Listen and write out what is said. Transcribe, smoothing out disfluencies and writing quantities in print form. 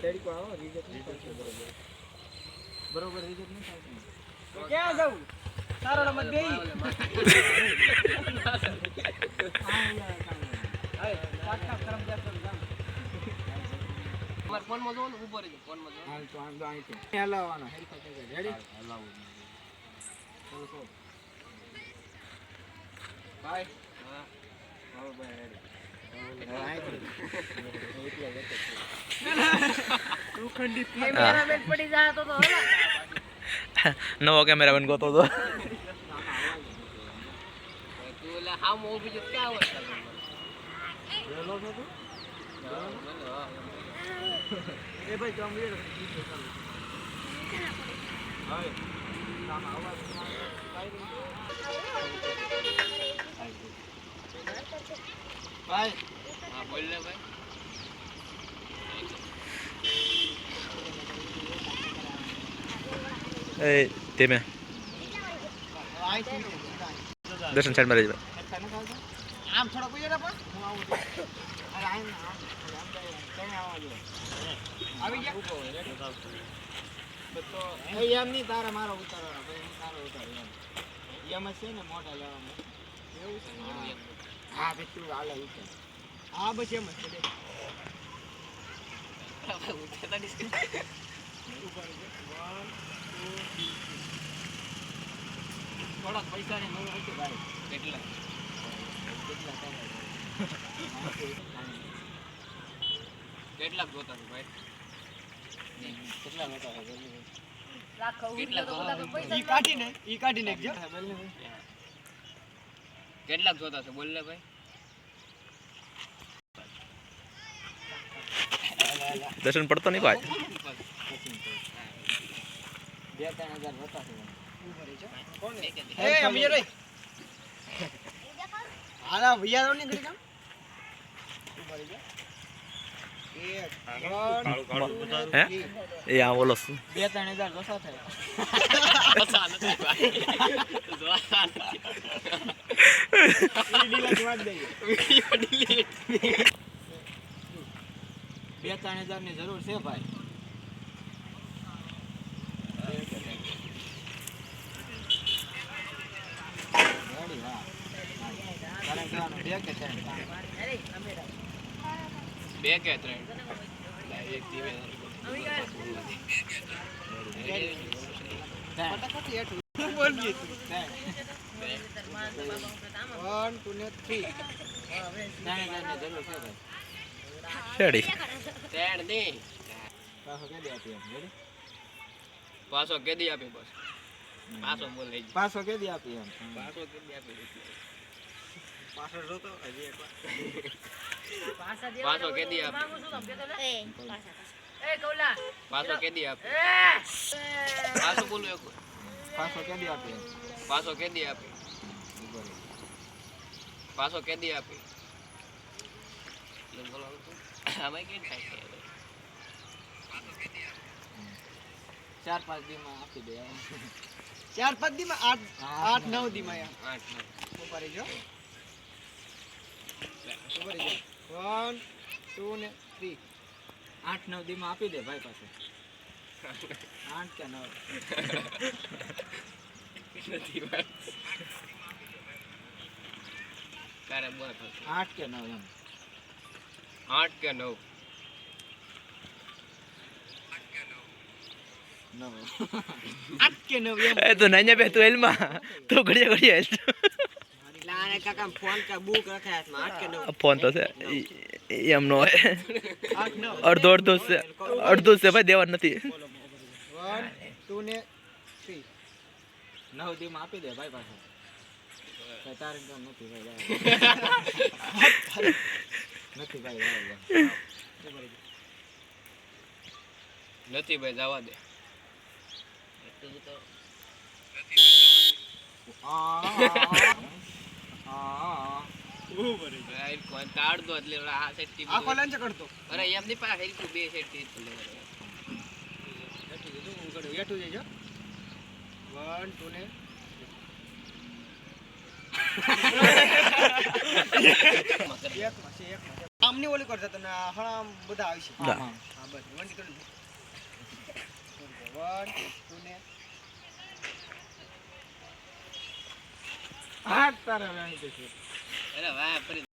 તડકો આવો રિઝલ્ટ નહીં થશે બરોબર રિઝલ્ટ નહીં થશે તો ક્યાં જાવું તારો નંબર દેઈ હાય પાટના કરમ જાતો જામ તમાર ફોન માં જો ને ઉપર જ ફોન માં જો હાલ તો આમ જો અહીં છે હલાવવાનો હેરખા થઈ જાય રેડી હલાવો ચલો તો બાય હા હવે બાય રેડી નવો કેમેરામેન ગોતો તો ભાઈ હા બોલ લે ભાઈ એ તેમે દર્શન સાઈડ માં રહેજો આમ થોડો કોઈ જરા પણ હું આવું અરે આમ કઈ આવજો આવી ગયા તો એમ નહીં તારા મારો ઉતારવાનો ભાઈ હું તારો ઉતાર્યો એમ છે ને મોટા લેવામાં એવું છે હા ભાઈ તું હાલે ઉતાર હા બસ એમ જ છે થોડાક પૈસા ને નવું હતું ભાઈ કેટલા કેટલાક જોતા છે ભાઈ કેટલા જોતા છે ઈ કાઢી નાખજો કેટલાક જોતા છે બોલ લે ભાઈ દર્શન પડતો નહીં ભાઈ 2-3000 જોતા છે કોણ એ અમીર રે આલા ભૈયા રો ની કરી કામ ઉભા રહી જા હે એ આ ઓલો 2-3000 જોતા થાય પછા નથી ભાઈ જોતા નથી ડીલીટ વાત દે વિડિયો ડીલીટ 2-3000 ની જરૂર છે ભાઈ બે કે ત્રણ એક દીવે બોલ ગઈ 1 2 ને 3 શેડી તેણ દે પાછો કે દી આપી બસ પાછો બોલ લઈ પાછો કે દી આપી એમ પાછો કે દી આપી પાછો જોતો હજી એકવાર પાછો કે દી આપી એ કૌલા પાછો કે દી આપી પાછો બોલો એક પાછો કે દી આપી પાછો કે દી આપી પાછો કે દી આપી બોલો આમાં કે થાય છે પાછો કે દી આપી 4-5 દી માં આપી દે 4-5 દી માં 8-9 દી માં 8-9 ઉપર જો 1 2 ને 3 8-9 દી માં આપી દે ભાઈ પાસે 8 કે 9 નથી વાત કારે બોલ 8 કે 9 એમ 8 કે 9 8 કે 9 એ તો નાnya બે તું એલમાં તો ઘડિયા હેલ લાને કાકા ફોન કા બુક રખાય હાથમાં 8 કે 9 ફોન તો છે એમ નો 8 9 અડધો છે ભાઈ દેવા નથી 1 2 ને 3 9 દી માં આપી દે ભાઈ પાછો તારે કામ નથી ભાઈ નથી ભાઈ નથી ભાઈ જવા દે અરે એમ ની પાસે બે સેટ થી 1 2 ને એક આમની ઓલી કરતા તને હણા બધા આવશે હા. હા બસ વંડી કરી 1 2 ને હાથ તારા વેણી છે અરે વાહ